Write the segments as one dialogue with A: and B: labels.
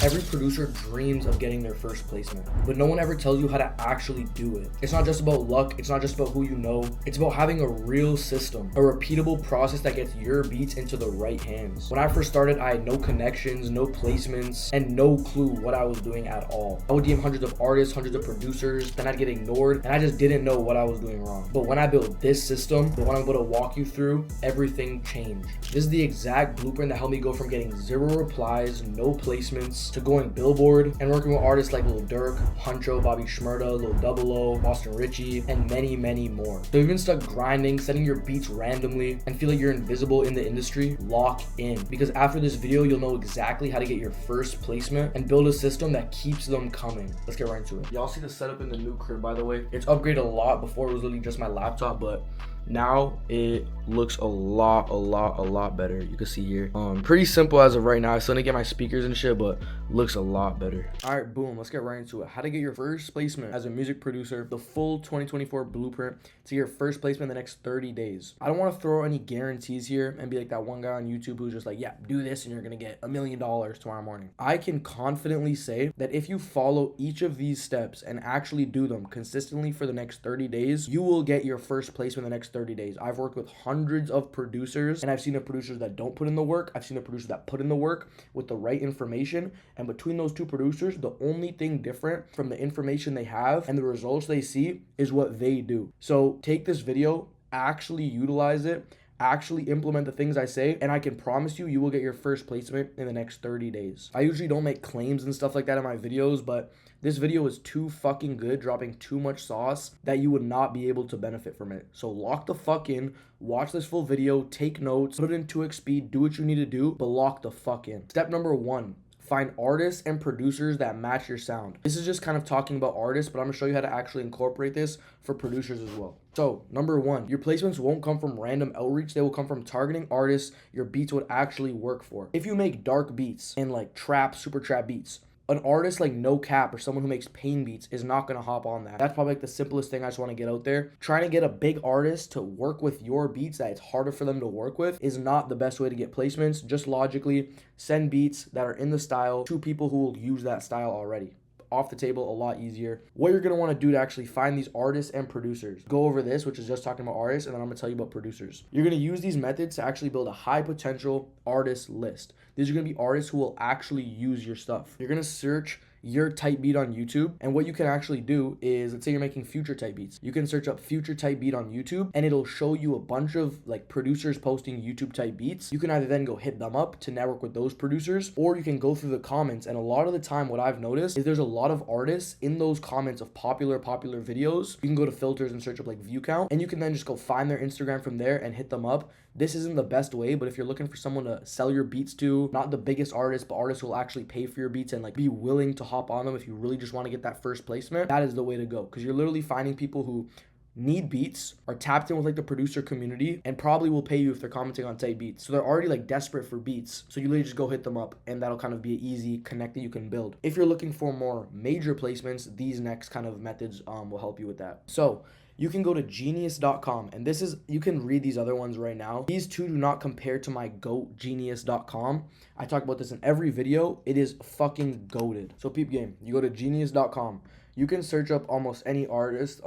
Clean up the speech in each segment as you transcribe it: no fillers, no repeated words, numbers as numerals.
A: Every producer dreams of getting their first placement, but no one ever tells you how to actually do it. It's not just about luck, it's not just about who you know, it's about having a real system, a repeatable process that gets your beats into the right hands. When I first started, I had no connections, no placements, and no clue what I was doing at all. I would DM hundreds of artists, hundreds of producers, then I'd get ignored, and I just didn't know what I was doing wrong. But when I built this system, the one I'm going to walk you through, everything changed. This is the exact blueprint that helped me go from getting 0 replies, no placements, to going Billboard and working with artists like Lil Durk, Huncho, Bobby Shmurda, Lil Double O, Boston Richie, and many, many more. So if you've been stuck grinding, sending your beats randomly, and feel like you're invisible in the industry, lock in. Because after this video, you'll know exactly how to get your first placement and build a system that keeps them coming. Let's get right into it. Y'all see the setup in the new crib, by the way. It's upgraded a lot. Before it was literally just my laptop, but now it looks a lot better. You can see here, pretty simple as of right now. I still need to get my speakers and shit, but looks a lot better. All right, boom, let's get right into it. How to get your first placement as a music producer, the full 2024 blueprint to get your first placement in the next 30 days. I don't want to throw any guarantees here and be like that one guy on YouTube who's just like, yeah, do this and you're gonna get $1 million tomorrow morning. I can confidently say that if you follow each of these steps and actually do them consistently for the next 30 days, you will get your first placement in the next 30 days. I've worked with hundreds of producers, and I've seen the producers that don't put in the work. I've seen the producers that put in the work with the right information. And between those two producers, the only thing different from the information they have and the results they see is what they do. So take this video, actually utilize it, actually implement the things I say, and I can promise you, you will get your first placement in the next 30 days. I usually don't make claims and stuff like that in my videos, but this video is too fucking good, dropping too much sauce that you would not be able to benefit from it. So lock the fuck in, watch this full video, take notes, put it in 2x speed, do what you need to do, but lock the fuck in. Step number 1. Find artists and producers that match your sound. This is just kind of talking about artists, but I'm gonna show you how to actually incorporate this for producers as well. So, number 1, your placements won't come from random outreach. They will come from targeting artists your beats would actually work for. If you make dark beats and like trap, super trap beats, an artist like No Cap or someone who makes pain beats is not going to hop on that. That's probably like the simplest thing I just want to get out there. Trying to get a big artist to work with your beats that it's harder for them to work with is not the best way to get placements. Just logically send beats that are in the style to people who will use that style already. Off the table, a lot easier. What you're going to want to do to actually find these artists and producers. Go over this, which is just talking about artists, and then I'm going to tell you about producers. You're going to use these methods to actually build a high potential artist list. These are going to be artists who will actually use your stuff. You're going to search your type beat on YouTube, and what you can actually do is, let's say you're making future type beats, you can search up future type beat on YouTube and it'll show you a bunch of like producers posting YouTube type beats. You can either then go hit them up to network with those producers, or you can go through the comments, and a lot of the time what I've noticed is there's a lot of artists in those comments of popular videos. You can go to filters and search up like view count, and you can then just go find their Instagram from there and hit them up. This isn't the best way, but if you're looking for someone to sell your beats to, not the biggest artist, but artists who will actually pay for your beats and like be willing to hop on them if you really just want to get that first placement, that is the way to go. Because you're literally finding people who need beats, are tapped in with like the producer community, and probably will pay you if they're commenting on tight beats. So they're already like desperate for beats. So you literally just go hit them up, and that'll kind of be an easy connect that you can build. If you're looking for more major placements, these next kind of methods will help you with that. So you can go to genius.com, and this is, you can read these other ones right now. These two do not compare to my GOAT genius.com. I talk about this in every video. It is fucking goated. So peep game, you go to genius.com. You can search up almost any artist.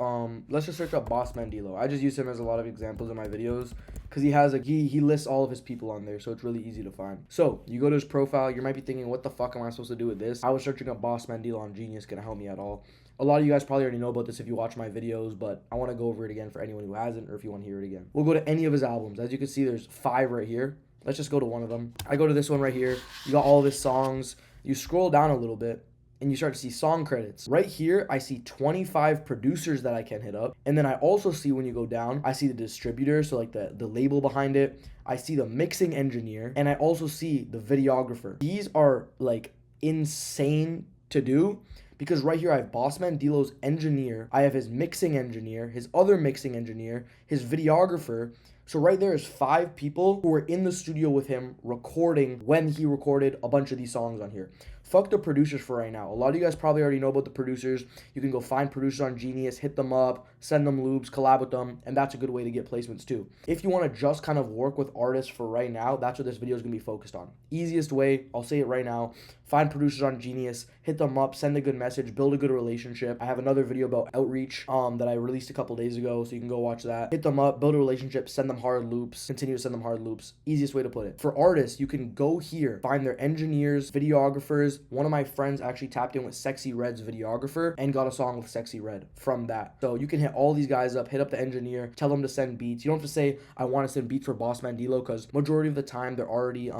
A: Let's just search up Boss Mandilo. I just use him as a lot of examples in my videos because he has he lists all of his people on there, so it's really easy to find. So you go to his profile. You might be thinking, what the fuck am I supposed to do with this? I was searching up Boss Mandilo on Genius. Gonna help me at all? A lot of you guys probably already know about this if you watch my videos, but I want to go over it again for anyone who hasn't, or if you want to hear it again. We'll go to any of his albums. As you can see, there's 5 right here. Let's just go to one of them. I go to this one right here. You got all of his songs. You scroll down a little bit, and you start to see song credits. Right here, I see 25 producers that I can hit up. And then I also see, when you go down, I see the distributor, so like the label behind it. I see the mixing engineer, and I also see the videographer. These are like insane to do, because right here I have Boss Mandilo's engineer, I have his mixing engineer, his other mixing engineer, his videographer. So right there is 5 people who were in the studio with him recording when he recorded a bunch of these songs on here. Fuck the producers for right now. A lot of you guys probably already know about the producers. You can go find producers on Genius, hit them up, send them loops, collab with them, and that's a good way to get placements too. If you want to just kind of work with artists for right now, that's what this video is going to be focused on. Easiest way, I'll say it right now, find producers on Genius, hit them up, send a good message, build a good relationship. I have another video about outreach that I released a couple days ago, so you can go watch that. Hit them up, build a relationship, send them hard loops, continue to send them hard loops. Easiest way to put it. For artists, you can go here, find their engineers, videographers. One of my friends actually tapped in with Sexy Red's videographer and got a song with Sexy Red from that. So you can hit all these guys up, hit up the engineer, tell them to send beats. You don't have to say, I want to send beats for Boss Mandilo, because majority of the time they're already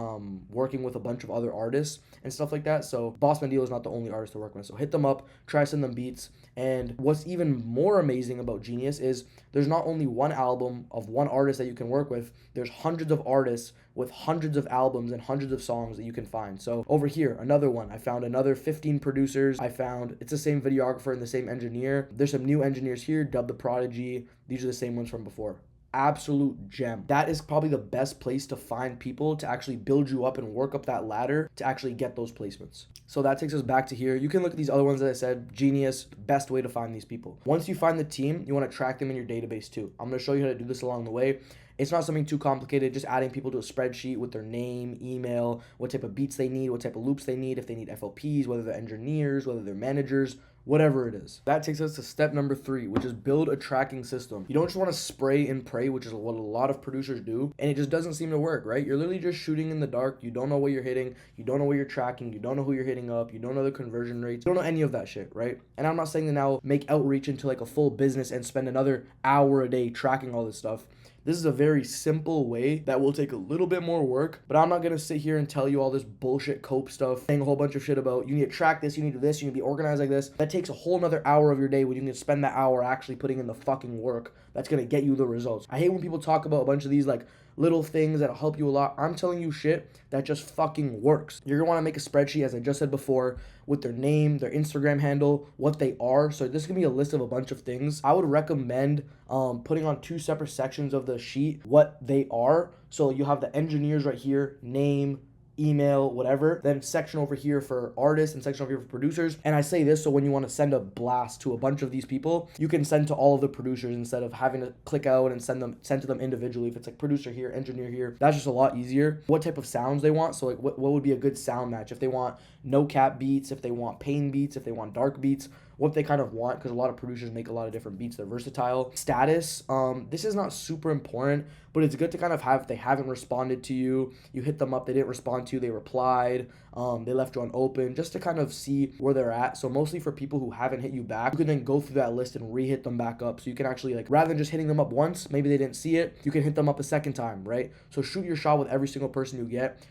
A: working with a bunch of other artists and stuff like that. So Boss Mandilo is not the only artist to work with. So hit them up, try to send them beats. And what's even more amazing about Genius is there's not only one album of one artist that you can work with, there's hundreds of artists with hundreds of albums and hundreds of songs that you can find. So over here, another one, I found another 15 producers. I found it's the same videographer and the same engineer. There's some new engineers here, Dub the Prodigy. These are the same ones from before. Absolute gem. That is probably the best place to find people to actually build you up and work up that ladder to actually get those placements. So that takes us back to here. You can look at these other ones that I said. Genius, best way to find these people. Once you find the team, you want to track them in your database too. I'm going to show you how to do this along the way. It's not something too complicated, just adding people to a spreadsheet with their name, email, what type of beats they need, what type of loops they need, if they need FLPs, whether they're engineers, whether they're managers, whatever it is. That takes us to step number 3, which is build a tracking system. You don't just want to spray and pray, which is what a lot of producers do, and it just doesn't seem to work, right? You're literally just shooting in the dark. You don't know what you're hitting. You don't know what you're tracking. You don't know who you're hitting up. You don't know the conversion rates. You don't know any of that shit, right? And I'm not saying to now make outreach into like a full business and spend another hour a day tracking all this stuff. This is a very simple way that will take a little bit more work, but I'm not going to sit here and tell you all this bullshit cope stuff, saying a whole bunch of shit about you need to track this, you need to do this, you need to be organized like this. That takes a whole nother hour of your day when you can spend that hour actually putting in the fucking work that's going to get you the results. I hate when people talk about a bunch of these like little things that'll help you a lot. I'm telling you shit that just fucking works. You're gonna wanna make a spreadsheet, as I just said before, with their name, their Instagram handle, what they are. So this can be a list of a bunch of things. I would recommend putting on 2 separate sections of the sheet what they are. So you have the engineers right here, name, email, whatever, then section over here for artists and section over here for producers. And I say this so when you want to send a blast to a bunch of these people, you can send to all of the producers instead of having to click out and send to them individually. If it's like producer here, engineer here, that's just a lot easier. What type of sounds they want, so like what would be a good sound match, if they want no cap beats, if they want pain beats, if they want dark beats, what they kind of want, because a lot of producers make a lot of different beats. They're versatile. Status, this is not super important, but it's good to kind of have, if they haven't responded to you, you hit them up, they didn't respond to you, they replied, they left you on open, just to kind of see where they're at. So mostly for people who haven't hit you back, you can then go through that list and re-hit them back up. So you can actually, like, rather than just hitting them up once, maybe they didn't see it, you can hit them up a second time, right? So shoot your shot with every single person you get.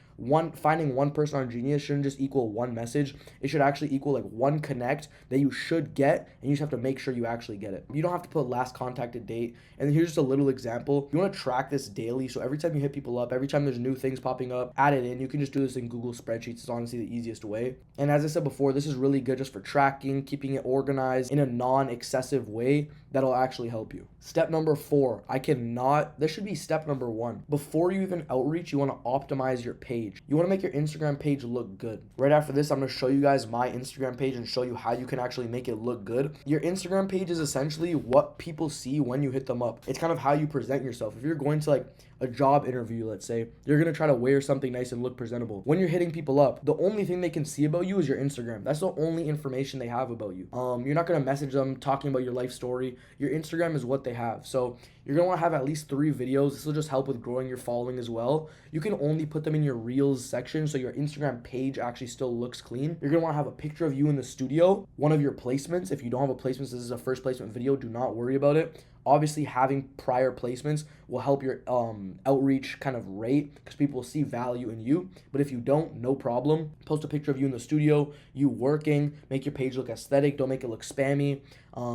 A: Finding one person on Genius shouldn't just equal one message. It should actually equal like one connect that you should get, and you just have to make sure you actually get it. You don't have to put last contacted date. And here's just a little example. You want to track this daily, so every time you hit people up, every time there's new things popping up, add it in. You can just do this in Google Spreadsheets. It's honestly the easiest way. And as I said before, this is really good just for tracking, keeping it organized in a non-excessive way that'll actually help you. Step number 4, this should be step number 1. Before you even outreach, you want to optimize your page. You want to make your Instagram page look good. Right after this, I'm going to show you guys my Instagram page and show you how you can actually make it look good. Your Instagram page is essentially what people see when you hit them up. It's kind of how you present yourself. If you're going to like a job interview, let's say, you're going to try to wear something nice and look presentable. When you're hitting people up, the only thing they can see about you is your Instagram. That's the only information they have about you. You're not going to message them talking about your life story. Your Instagram is what they have. So you're going to want to have at least 3 videos. This will just help with growing your following as well. You can only put them in your Reels section, so your Instagram page actually still looks clean. You're going to want to have a picture of you in the studio, one of your placements. If you don't have a placement, this is a first placement video, do not worry about it. Obviously, having prior placements will help your outreach kind of rate, because people will see value in you. But if you don't, no problem. Post a picture of you in the studio, you working, make your page look aesthetic, don't make it look spammy.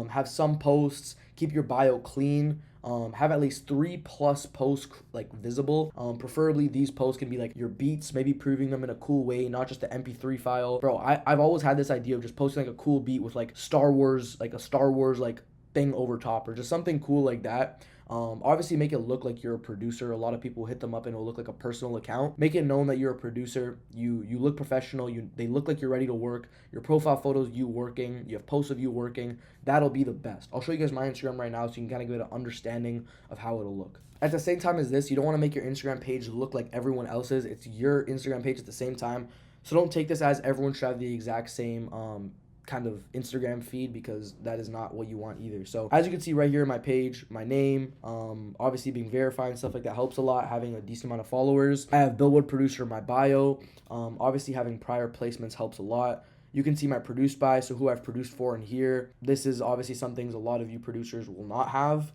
A: Have some posts, keep your bio clean. Have at least 3+ posts like visible. Preferably these posts can be like your beats, maybe proving them in a cool way, not just the MP3 file. Bro, I've always had this idea of just posting like a cool beat with like Star Wars, like a Star Wars like thing over top, or just something cool like that. Obviously, make it look like you're a producer. A lot of people hit them up and it'll look like a personal account. Make it known that you're a producer. You look professional. They look like you're ready to work. Your profile photos you working. You have posts of you working. That'll be the best. I'll show you guys my Instagram right now so you can kind of get an understanding of how it'll look. At the same time as this, you don't want to make your Instagram page look like everyone else's. It's your Instagram page at the same time. So don't take this as everyone should have the exact same kind of Instagram feed, because that is not what you want either. So as you can see right here, my page, my name, obviously being verified and stuff like that helps a lot, having a decent amount of followers. I have Billboard producer in my bio. Obviously having prior placements helps a lot. You can see my produced by, so who I've produced for in here. This is obviously some things a lot of you producers will not have,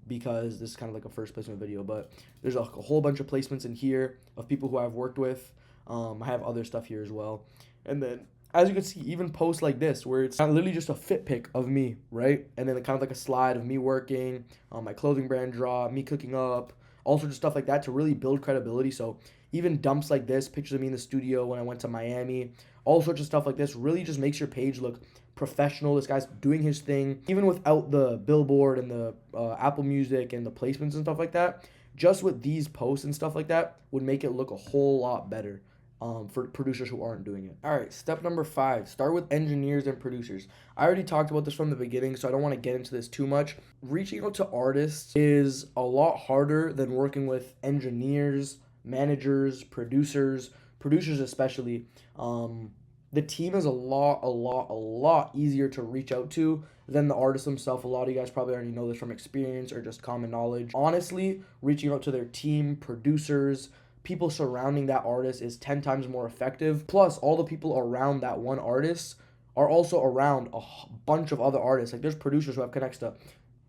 A: because this is kind of like a first placement video, but there's a whole bunch of placements in here of people who I've worked with. I have other stuff here as well. And then as you can see, even posts like this, where it's literally just a fit pic of me, right? And then kind of like a slide of me working, my clothing brand draw, me cooking up, all sorts of stuff like that to really build credibility. So even dumps like this, pictures of me in the studio when I went to Miami, all sorts of stuff like this really just makes your page look professional. This guy's doing his thing, even without the Billboard and the Apple Music and the placements and stuff like that. Just with these posts and stuff like that would make it look a whole lot better. For producers who aren't doing it. All right, step number 5, start with engineers and producers. I already talked about this from the beginning, so I don't want to get into this too much. Reaching out to artists is a lot harder than working with engineers, managers, producers especially. The team is a lot easier to reach out to than the artist themselves. A lot of you guys probably already know this from experience or just common knowledge. Honestly, reaching out to their team, producers, people surrounding that artist is 10 times more effective. Plus, all the people around that one artist are also around a bunch of other artists. Like, there's producers who have connects to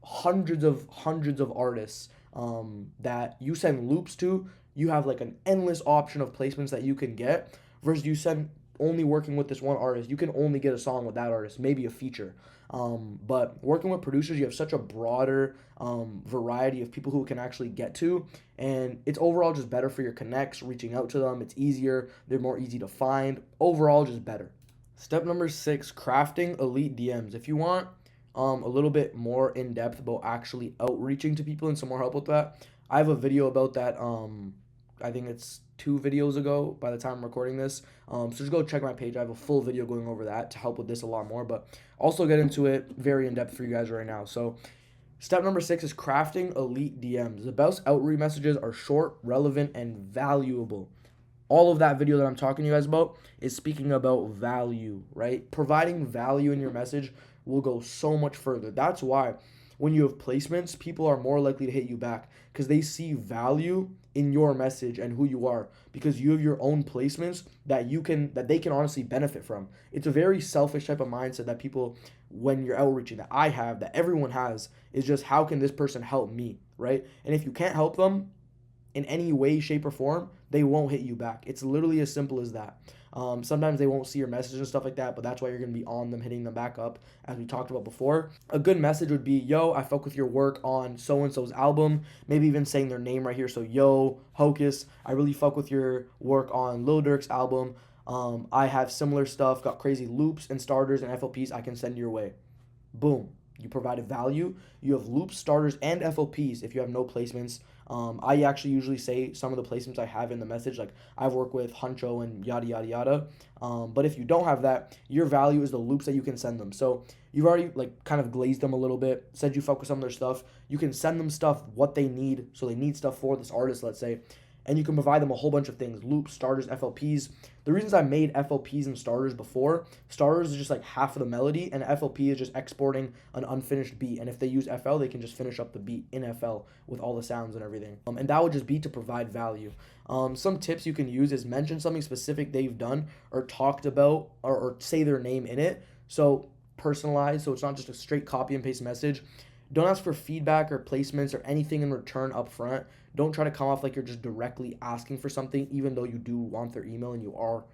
A: hundreds of artists that you send loops to. You have like an endless option of placements that you can get, versus you send only working with this one artist. You can only get a song with that artist, maybe a feature. But working with producers, you have such a broader variety of people who can actually get to, and it's overall just better for your connects, reaching out to them. It's easier, they're more easy to find, overall just better. Step number 6, crafting elite DMs. If you want a little bit more in depth about actually outreaching to people and some more help with that, I have a video about that. I think it's 2 videos ago by the time I'm recording this. So just go check my page. I have a full video going over that to help with this a lot more, but also get into it very in depth for you guys right now. So step number 6 is crafting elite DMs. The best outreach messages are short, relevant, and valuable. All of that video that I'm talking to you guys about is speaking about value, right? Providing value in your message will go so much further. That's why when you have placements, people are more likely to hit you back, because they see value in your message and who you are, because you have your own placements that they can honestly benefit from. It's a very selfish type of mindset that people, when you're outreaching, that I have, that everyone has, is just, how can this person help me, right? And if you can't help them in any way, shape, or form, they won't hit you back. It's literally as simple as that. Sometimes they won't see your message and stuff like that, but that's why you're going to be on them, hitting them back up, as we talked about before. A good message would be, yo, I fuck with your work on so-and-so's album. Maybe even saying their name right here. So, yo, Hocus, I really fuck with your work on Lil Durk's album. I have similar stuff, got crazy loops and starters and FLPs I can send your way. Boom. You provided value. You have loops, starters, and FLPs if you have no placements. I actually usually say some of the placements I have in the message, like I've worked with Huncho and yada, yada, yada. But if you don't have that, your value is the loops that you can send them. So you've already like kind of glazed them a little bit, said you focus on their stuff. You can send them stuff, what they need. So they need stuff for this artist, let's say. And you can provide them a whole bunch of things, loops, starters, FLPs. The reasons I made FLPs and starters before, starters is just like half of the melody, and FLP is just exporting an unfinished beat. And if they use FL, they can just finish up the beat in FL with all the sounds and everything. And that would just be to provide value. Some tips you can use is mention something specific they've done or talked about, or say their name in it. So personalized, so it's not just a straight copy and paste message. Don't ask for feedback or placements or anything in return up front. Don't try to come off like you're just directly asking for something, even though you do want their email and you are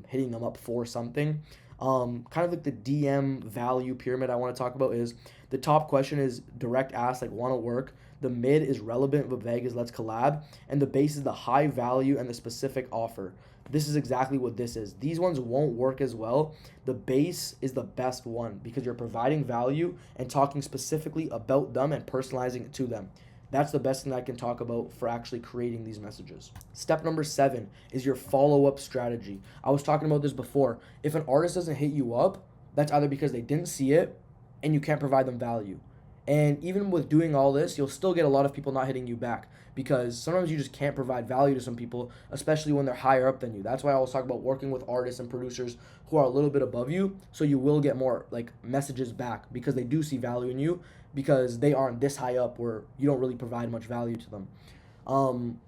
A: hitting them up for something. Kind of like the DM value pyramid I want to talk about is, the top question is direct ask, like want to work. The mid is relevant but vague, is let's collab. And the base is the high value and the specific offer. This is exactly what this is. These ones won't work as well. The base is the best one because you're providing value and talking specifically about them and personalizing it to them. That's the best thing I can talk about for actually creating these messages. Step number 7 is your follow-up strategy. I was talking about this before. If an artist doesn't hit you up, that's either because they didn't see it and you can't provide them value. And even with doing all this, you'll still get a lot of people not hitting you back because sometimes you just can't provide value to some people, especially when they're higher up than you. That's why I always talk about working with artists and producers who are a little bit above you, so you will get more like messages back because they do see value in you because they aren't this high up where you don't really provide much value to them.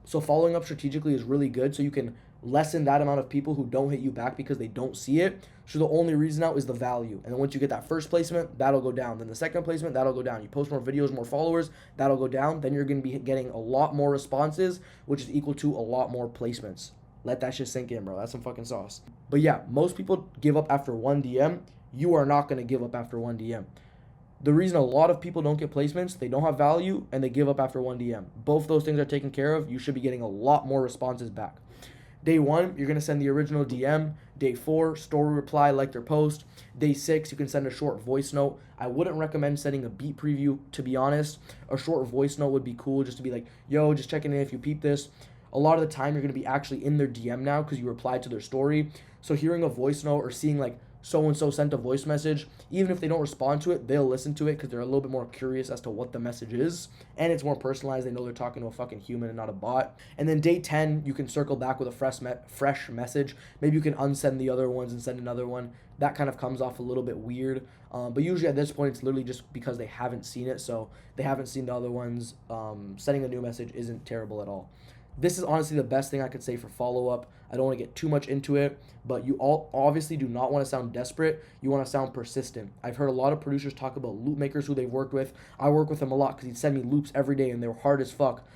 A: So following up strategically is really good so you can lessen that amount of people who don't hit you back because they don't see it. So the only reason out is the value. And then once you get that first placement, that'll go down. Then the second placement, that'll go down. You post more videos, more followers, that'll go down. Then you're going to be getting a lot more responses, which is equal to a lot more placements. Let that shit sink in, bro. That's some fucking sauce. But yeah, most people give up after one DM. You are not going to give up after one DM. The reason a lot of people don't get placements, they don't have value, and they give up after one DM. Both those things are taken care of. You should be getting a lot more responses back. Day 1, you're going to send the original DM. Day 4, story reply, like their post. Day 6, you can send a short voice note. I wouldn't recommend sending a beat preview, to be honest. A short voice note would be cool just to be like, yo, just checking in if you peep this. A lot of the time, you're going to be actually in their DM now because you replied to their story. So hearing a voice note or seeing like, so-and-so sent a voice message, even if they don't respond to it, they'll listen to it because they're a little bit more curious as to what the message is, and it's more personalized. They know they're talking to a fucking human and not a bot. And then day 10, you can circle back with a fresh message. Maybe you can unsend the other ones and send another one. That kind of comes off a little bit weird, but usually at this point, it's literally just because they haven't seen it, so they haven't seen the other ones. Sending a new message isn't terrible at all. This is honestly the best thing I could say for follow-up. I don't want to get too much into it, but you all obviously do not want to sound desperate. You want to sound persistent. I've heard a lot of producers talk about loop makers who they've worked with. I work with them a lot because he'd send me loops every day, and they were hard as fuck.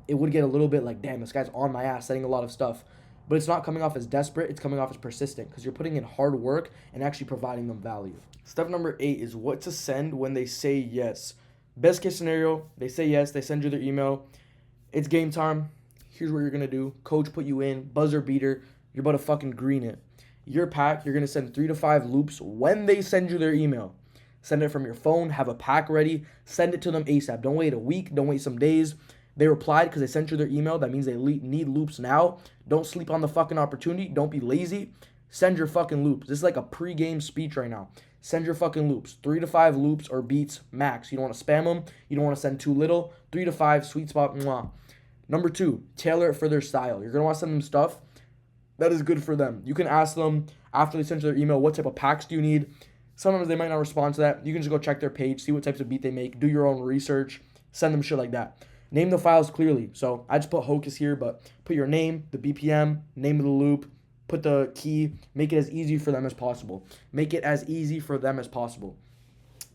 A: It would get a little bit like, damn, this guy's on my ass sending a lot of stuff. But it's not coming off as desperate. It's coming off as persistent because you're putting in hard work and actually providing them value. Step number 8 is what to send when they say yes. Best case scenario, they say yes. They send you their email. It's game time. Here's what you're going to do. Coach put you in. Buzzer beater. You're about to fucking green it. Your pack, you're going to send 3 to 5 loops when they send you their email. Send it from your phone. Have a pack ready. Send it to them ASAP. Don't wait a week. Don't wait some days. They replied because they sent you their email. That means they need loops now. Don't sleep on the fucking opportunity. Don't be lazy. Send your fucking loops. This is like a pre-game speech right now. Send your fucking loops. 3 to 5 loops or beats max. You don't want to spam them. You don't want to send too little. 3 to 5, sweet spot. Mwah. Number 2, tailor it for their style. You're going to want to send them stuff that is good for them. You can ask them after they send you their email, what type of packs do you need? Sometimes they might not respond to that. You can just go check their page, see what types of beat they make, do your own research, send them shit like that. Name the files clearly. So I just put Hocus here, but put your name, the BPM, name of the loop, put the key, make it as easy for them as possible. Make it as easy for them as possible.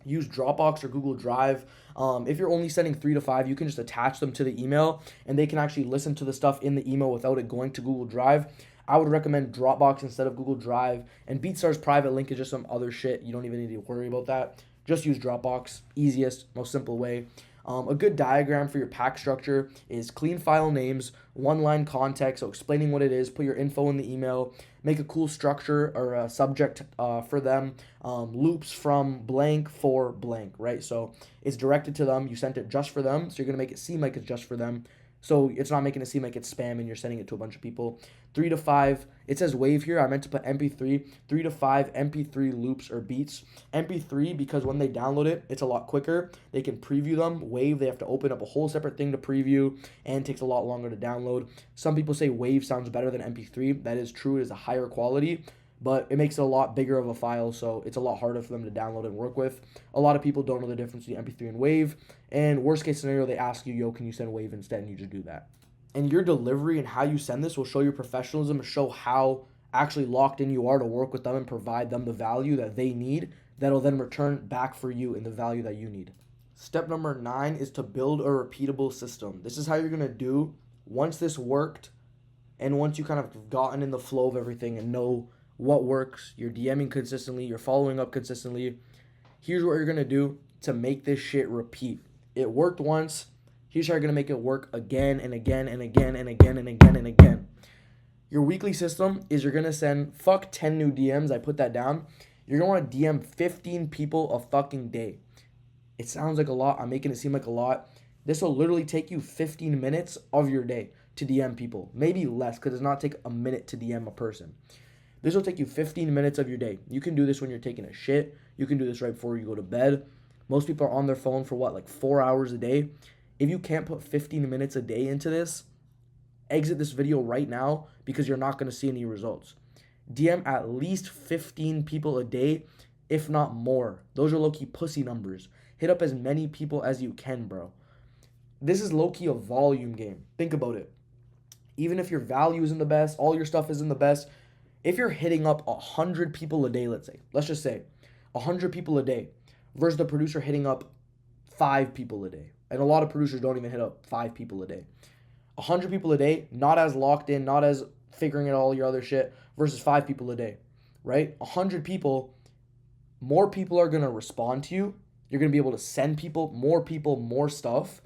A: Use Dropbox or Google Drive. If you're only sending 3 to 5, you can just attach them to the email and they can actually listen to the stuff in the email without it going to Google Drive. I would recommend Dropbox instead of Google Drive. And BeatStar's private link is just some other shit. You don't even need to worry about that. Just use Dropbox. Easiest, most simple way. A good diagram for your pack structure is clean file names, one-line context, so explaining what it is, put your info in the email, make a cool structure or a subject for them, loops from blank for blank, right? So it's directed to them. You sent it just for them, so you're going to make it seem like it's just for them. So it's not making it seem like it's spam and you're sending it to a bunch of people. 3 to 5, it says Wave here. I meant to put MP3. 3 to 5 MP3 loops or beats. MP3 because when they download it, it's a lot quicker. They can preview them. Wave, they have to open up a whole separate thing to preview and it takes a lot longer to download. Some people say Wave sounds better than MP3. That is true. It is a higher quality, but it makes it a lot bigger of a file, so it's a lot harder for them to download and work with. A lot of people don't know the difference between MP3 and Wave, and worst case scenario, they ask you, yo, can you send Wave instead, and you just do that. And your delivery and how you send this will show your professionalism, show how actually locked in you are to work with them and provide them the value that they need that'll then return back for you in the value that you need. Step number 9 is to build a repeatable system. This is how you're going to do once this worked and once you kind of gotten in the flow of everything and know what works, you're DMing consistently, you're following up consistently. Here's what you're going to do to make this shit repeat. It worked once. Here's how you're going to make it work again and again and again and again and again and again. Your weekly system is you're going to send, fuck 10 new DMs. I put that down. You're going to want to DM 15 people a fucking day. It sounds like a lot. I'm making it seem like a lot. This will literally take you 15 minutes of your day to DM people. Maybe less, because it does not take a minute to DM a person. This will take you 15 minutes of your day. You can do this when you're taking a shit. You can do this right before you go to bed. Most people are on their phone for like 4 hours a day. If you can't put 15 minutes a day into this, exit this video right now, because you're not going to see any results. DM at least 15 people a day, if not more. Those are low-key pussy numbers. Hit up as many people as you can, bro. This is low-key a volume game. Think about it. Even if your value isn't the best, all your stuff isn't the best, if you're hitting up 100 people a day, let's just say 100 people a day versus the producer hitting up 5 people a day. And a lot of producers don't even hit up 5 people a day. 100 people a day, not as locked in, not as figuring out all your other shit, versus 5 people a day, right? 100 people, more people are going to respond to you. You're going to be able to send people, more stuff.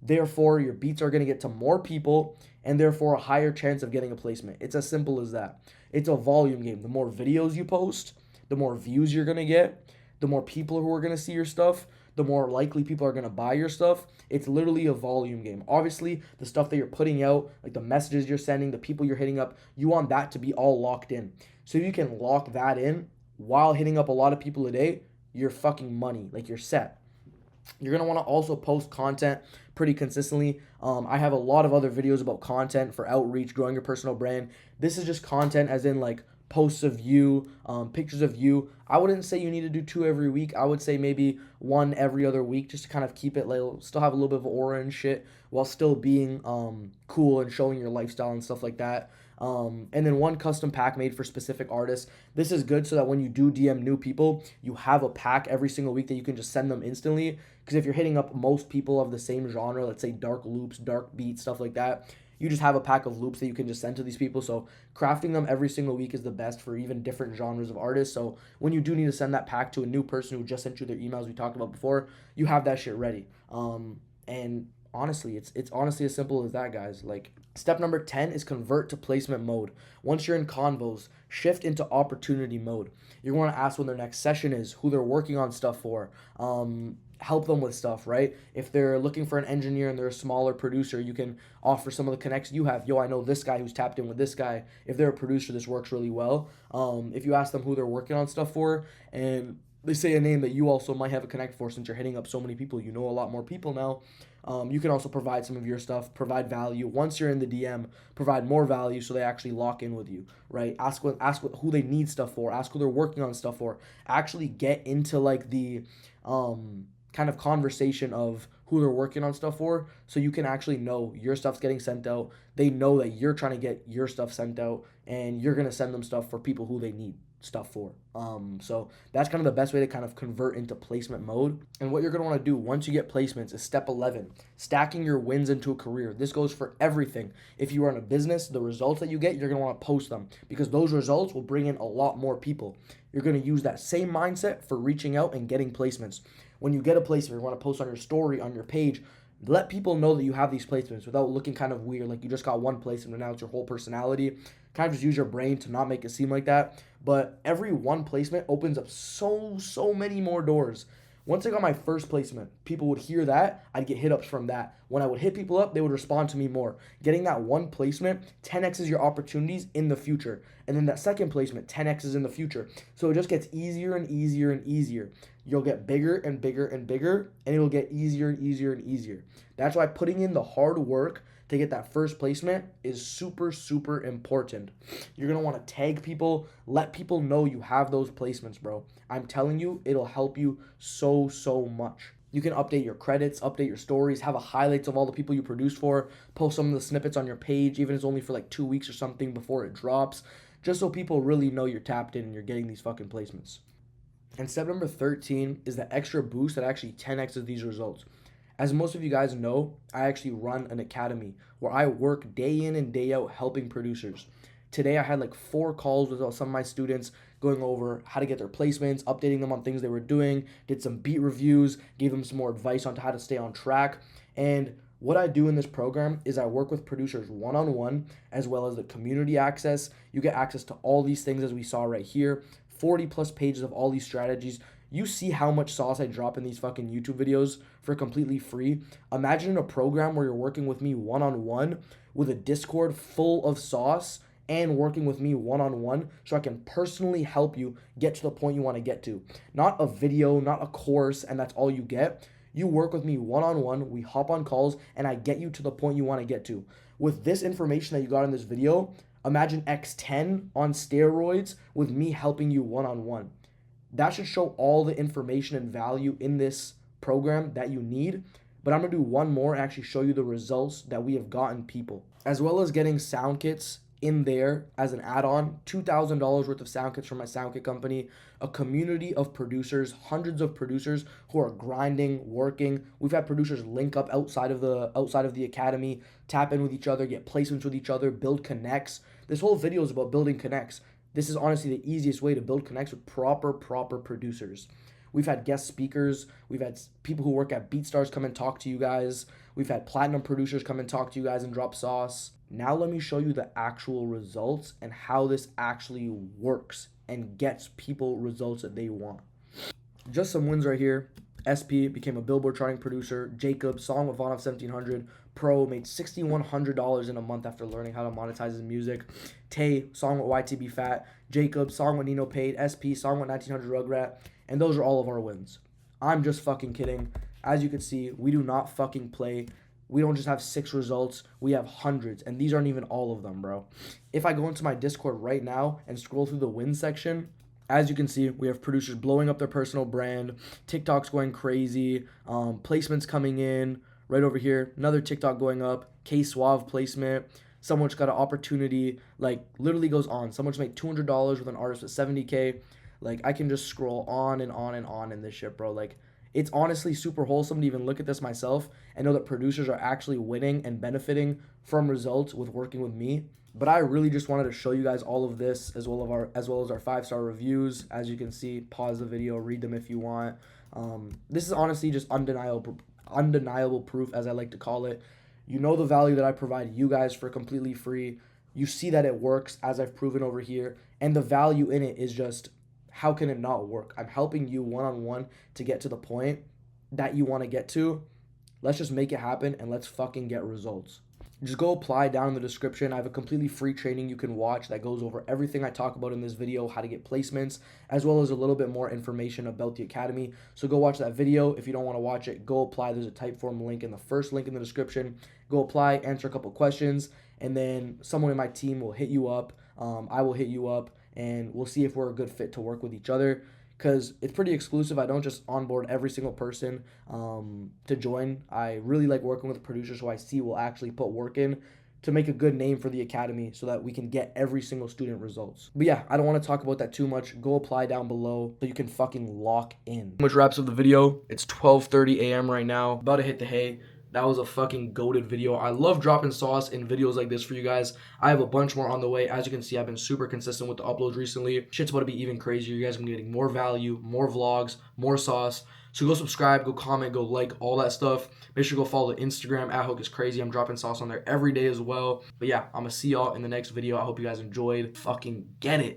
A: Therefore, your beats are going to get to more people, and therefore a higher chance of getting a placement. It's as simple as that. It's a volume game. The more videos you post, the more views you're going to get, the more people who are going to see your stuff, the more likely people are going to buy your stuff. It's literally a volume game. Obviously, the stuff that you're putting out, like the messages you're sending, the people you're hitting up, you want that to be all locked in. So if you can lock that in while hitting up a lot of people a day, you're fucking money. Like, you're set. You're going to want to also post content pretty consistently. I have a lot of other videos about content for outreach, growing your personal brand. This is just content as in like posts of you, pictures of you. I wouldn't say you need to do 2 every week. I would say maybe 1 every other week, just to kind of keep it like, still have a little bit of aura and shit while still being cool and showing your lifestyle and stuff like that. And then 1 custom pack made for specific artists. This is good so that when you do DM new people, you have a pack every single week that you can just send them instantly. Because if you're hitting up most people of the same genre, let's say dark loops, dark beats, stuff like that, you just have a pack of loops that you can just send to these people. So crafting them every single week is the best for even different genres of artists. So when you do need to send that pack to a new person who just sent you their emails we talked about before, you have that shit ready. And honestly, it's honestly as simple as that, guys. Like, step number 10 is convert to placement mode. Once you're in convos, shift into opportunity mode. You're going to ask when their next session is, who they're working on stuff for, help them with stuff, right? If they're looking for an engineer and they're a smaller producer, you can offer some of the connections you have. Yo, I know this guy who's tapped in with this guy. If they're a producer, this works really well. If you ask them who they're working on stuff for, and they say a name that you also might have a connect for, since you're hitting up so many people, you know a lot more people now. You can also provide some of your stuff, provide value. Once you're in the DM, provide more value so they actually lock in with you, right? Ask who they need stuff for. Ask who they're working on stuff for. Actually get into like the kind of conversation of who they're working on stuff for, so you can actually know your stuff's getting sent out. They know that you're trying to get your stuff sent out, and you're going to send them stuff for people who they need stuff for. So that's kind of the best way to kind of convert into placement mode. And what you're going to want to do once you get placements is step 11, stacking your wins into a career. This goes for everything. If you run a business, the results that you get, you're going to want to post them, because those results will bring in a lot more people. You're going to use that same mindset for reaching out and getting placements. When you get a placement, you want to post on your story, on your page, let people know that you have these placements without looking kind of weird, like you just got 1 placement and now it's your whole personality. Kind of just use your brain to not make it seem like that. But every 1 placement opens up so many more doors. Once I got my first placement, people would hear that, I'd get hit ups from that. When I would hit people up, they would respond to me more. Getting that 1 placement 10x's your opportunities in the future. And then that second placement 10x's in the future. So it just gets easier and easier and easier. You'll get bigger and bigger and bigger, and it'll get easier and easier and easier. That's why putting in the hard work to get that first placement is super important. You're going to want to tag people, let people know you have those placements, bro. I'm telling you, it'll help you so much. You can update your credits, update your stories, have a highlights of all the people you produced for, post some of the snippets on your page, even if it's only for like 2 weeks or something before it drops, just so people really know you're tapped in and you're getting these fucking placements. And step number 13 is the extra boost that actually 10x's these results. As most of you guys know, I actually run an academy where I work day in and day out helping producers. Today I had like 4 calls with some of my students going over how to get their placements, updating them on things they were doing, did some beat reviews, gave them some more advice on how to stay on track. And What I do in this program is I work with producers one-on-one, as well as the community access. You get access to all these things as we saw right here, 40 plus pages of all these strategies. You see how much sauce I drop in these fucking YouTube videos for completely free. Imagine a program where you're working with me one-on-one with a Discord full of sauce and working with me one-on-one so I can personally help you get to the point you want to get to. Not a video, not a course, and that's all you get. You work with me one-on-one, we hop on calls, and I get you to the point you want to get to. With this information that you got in this video, imagine X10 on steroids with me helping you one-on-one. That should show all the information and value in this program that you need. But I'm going to do one more and actually show you the results that we have gotten people. As well as getting sound kits in there as an add-on, $2,000 worth of sound kits from my sound kit company, a community of producers, hundreds of producers who are grinding, working. We've had producers link up outside of the academy, tap in with each other, get placements with each other, build connects. This whole video is about building connects. This is honestly the easiest way to build connects with proper producers. We've had guest speakers. We've had people who work at BeatStars come and talk to you guys. We've had platinum producers come and talk to you guys and drop sauce. Now let me show you the actual results and how this actually works and gets people results that they want. Just some wins right here. SP became a Billboard charting producer. Jacob, song with Von of 1700. Pro made $6,100 in a month after learning how to monetize his music. Tay, song with YTB Fat. Jacob, song with Nino Paid. SP, song with 1900 Rugrat. And those are all of our wins. I'm just fucking kidding. As you can see, we do not fucking play. We don't just have 6 results. We have hundreds. And these aren't even all of them, bro. If I go into my Discord right now and scroll through the wins section, as you can see, we have producers blowing up their personal brand, TikToks going crazy, placements coming in. Right over here, another TikTok going up, K-Suave placement. Someone just got an opportunity, like literally goes on. Someone just made $200 with an artist with 70K. Like I can just scroll on and on and on in this shit, bro. Like it's honestly super wholesome to even look at this myself and know that producers are actually winning and benefiting from results with working with me. But I really just wanted to show you guys all of this as well as our 5-star reviews. As you can see, pause the video, read them if you want. This is honestly just undeniable proof, as I like to call it. You know the value that I provide you guys for completely free. You see that it works, as I've proven over here. And the value in it is just, how can it not work? I'm helping you one-on-one to get to the point that you want to get to. Let's just make it happen and let's fucking get results. Just go apply down in the description. I have a completely free training you can watch that goes over everything I talk about in this video, how to get placements, as well as a little bit more information about the academy. So go watch that video. If you don't want to watch it, go apply. There's a Typeform link in the first link in the description. Go apply, answer a couple questions, and then someone in my team will hit you up. I will hit you up, and we'll see if we're a good fit to work with each other. Because it's pretty exclusive. I don't just onboard every single person to join. I really like working with producers who I see will actually put work in to make a good name for the academy so that we can get every single student results. But yeah, I don't want to talk about that too much. Go apply down below so you can fucking lock in. Which wraps up the video. It's 12:30 a.m. right now. About to hit the hay. That was a fucking goated video. I love dropping sauce in videos like this for you guys. I have a bunch more on the way. As you can see, I've been super consistent with the uploads recently. Shit's about to be even crazier. You guys are gonna be getting more value, more vlogs, more sauce. So go subscribe, go comment, go like, all that stuff. Make sure to go follow the Instagram @HookIsCrazy. I'm dropping sauce on there every day as well. But yeah, I'm gonna see y'all in the next video. I hope you guys enjoyed. Fucking get it.